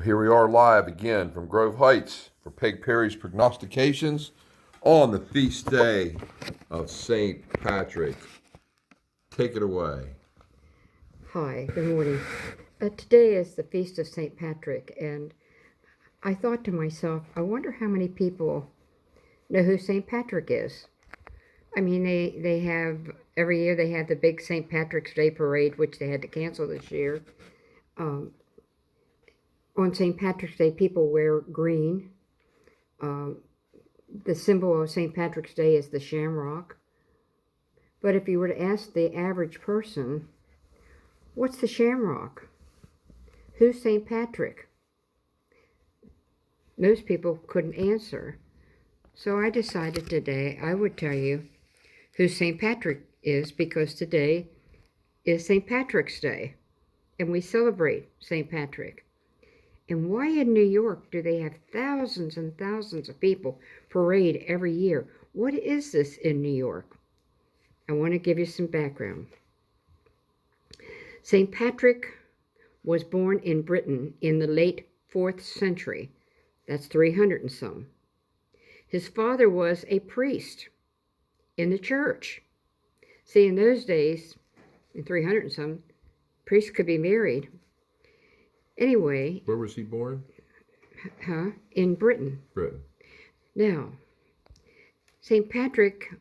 Here we are live again from Grove Heights for Peg Perry's prognostications on the feast day of St. Patrick. Take it away. Hi, good morning. Today is the feast of St. Patrick, and I thought to myself, I wonder how many people know who St. Patrick is. I mean, they have, every year they have the big St. Patrick's Day parade, which they had to cancel this year. On St. Patrick's Day, people wear green. The symbol of St. Patrick's Day is the shamrock. But if you were to ask the average person, what's the shamrock? Who's St. Patrick? Most people couldn't answer. So I decided today I would tell you who St. Patrick is, because today is St. Patrick's Day, and we celebrate St. Patrick. And why in New York do they have thousands and thousands of people parade every year? What is this in New York? I want to give you some background. St. Patrick was born in Britain in the late 4th century. That's 300 and some. His father was a priest in the church. See, in those days, in 300 and some, priests could be married. Anyway. Where was he born? In Britain. Britain. Now, St. Patrick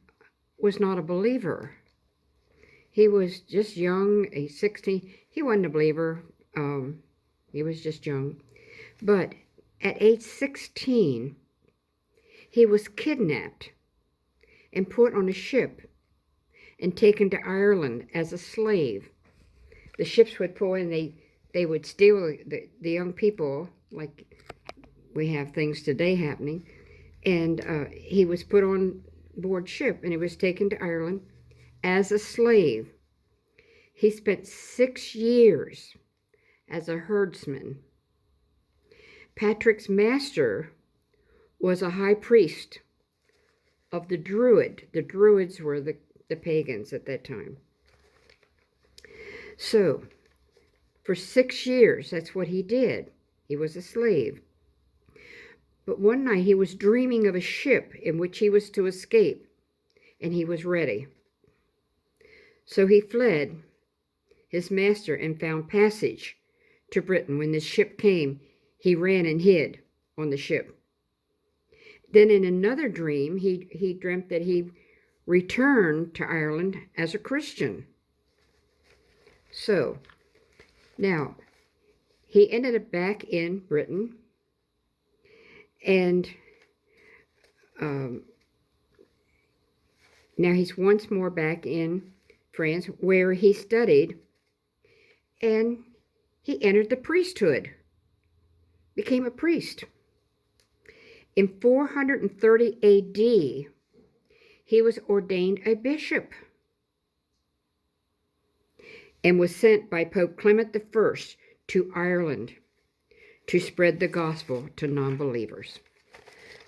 was not a believer. He was just young, he's 16. He wasn't a believer. He was just young. But at age 16, he was kidnapped and put on a ship and taken to Ireland as a slave. The ships would pull in, they would steal the young people, like we have things today happening, and he was put on board ship and he was taken to Ireland as a slave. He spent 6 years as a herdsman. Patrick's master was a high priest of the Druid. The Druids were the pagans at that time. So, for 6 years, that's what he did. He was a slave. But one night he was dreaming of a ship in which he was to escape, and he was ready. So he fled his master and found passage to Britain. When the ship came, he ran and hid on the ship. Then in another dream, he dreamt that he returned to Ireland as a Christian. So, now, he ended up back in Britain, and now he's once more back in France, where he studied, and he entered the priesthood, became a priest. In 430 AD, he was ordained a bishop and was sent by Pope Clement I to Ireland to spread the gospel to non-believers.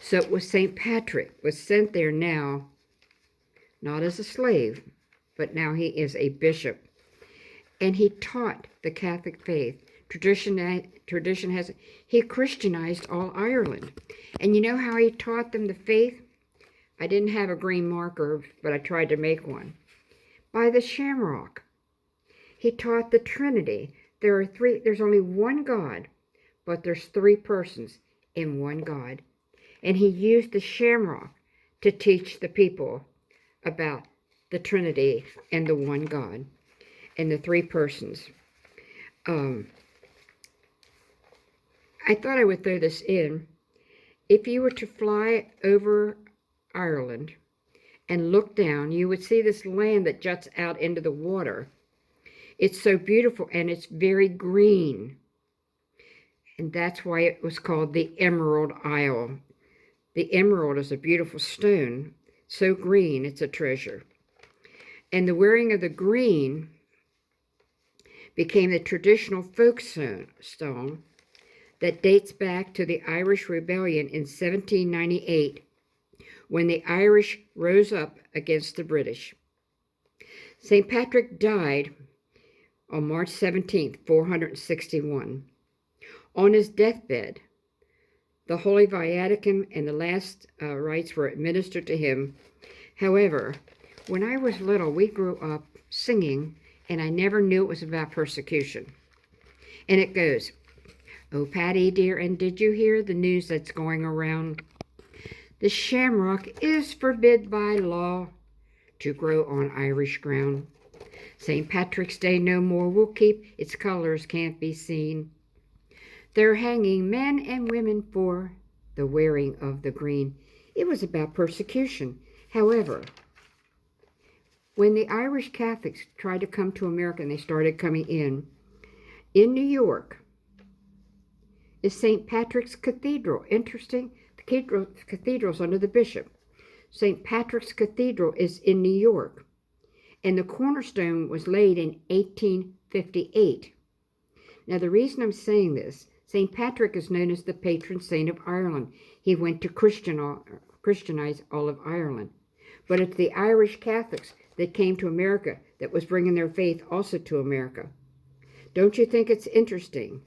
So it was St. Patrick was sent there now, not as a slave, but now he is a bishop. And he taught the Catholic faith. Tradition has, he Christianized all Ireland. And you know how he taught them the faith? I didn't have a green marker, but I tried to make one. By the shamrock. He taught the Trinity. There's only one God, but there's 3 persons in one God. And he used the shamrock to teach the people about the Trinity and the one God and the 3 persons. I thought I would throw this in. If you were to fly over Ireland and look down, you would see this land that juts out into the water. It's so beautiful, and it's very green. And that's why it was called the Emerald Isle. The emerald is a beautiful stone, so green, it's a treasure. And the wearing of the green became the traditional folk song that dates back to the Irish Rebellion in 1798, when the Irish rose up against the British. St. Patrick died on March 17th, 461. On his deathbed, the Holy Viaticum and the last rites were administered to him. However, when I was little, we grew up singing, and I never knew it was about persecution. And it goes, "Oh, Patty dear, and did you hear the news that's going around? The shamrock is forbid by law to grow on Irish ground. St. Patrick's Day no more will keep, its colors can't be seen. They're hanging men and women for the wearing of the green." It was about persecution. However, when the Irish Catholics tried to come to America and they started coming in New York is St. Patrick's Cathedral. Interesting. The cathedral's under the bishop. St. Patrick's Cathedral is in New York, and the cornerstone was laid in 1858. Now, the reason I'm saying this, St. Patrick is known as the patron saint of Ireland. He went to Christianize all of Ireland. But it's the Irish Catholics that came to America that was bringing their faith also to America. Don't you think it's interesting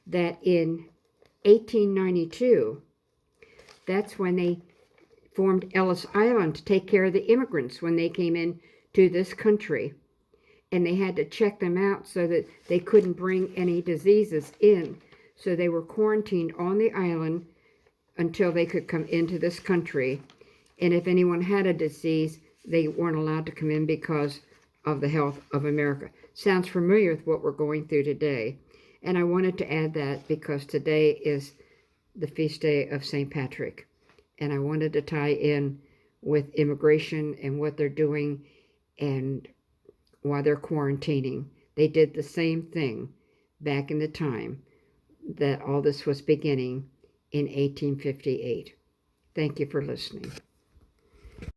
that in 1892, that's when they formed Ellis Island to take care of the immigrants when they came in to this country. And they had to check them out so that they couldn't bring any diseases in. So they were quarantined on the island until they could come into this country. And if anyone had a disease, they weren't allowed to come in because of the health of America. Sounds familiar with what we're going through today. And I wanted to add that because today is the feast day of St. Patrick. And I wanted to tie in with immigration and what they're doing and why they're quarantining. They did the same thing back in the time that all this was beginning in 1858. Thank you for listening.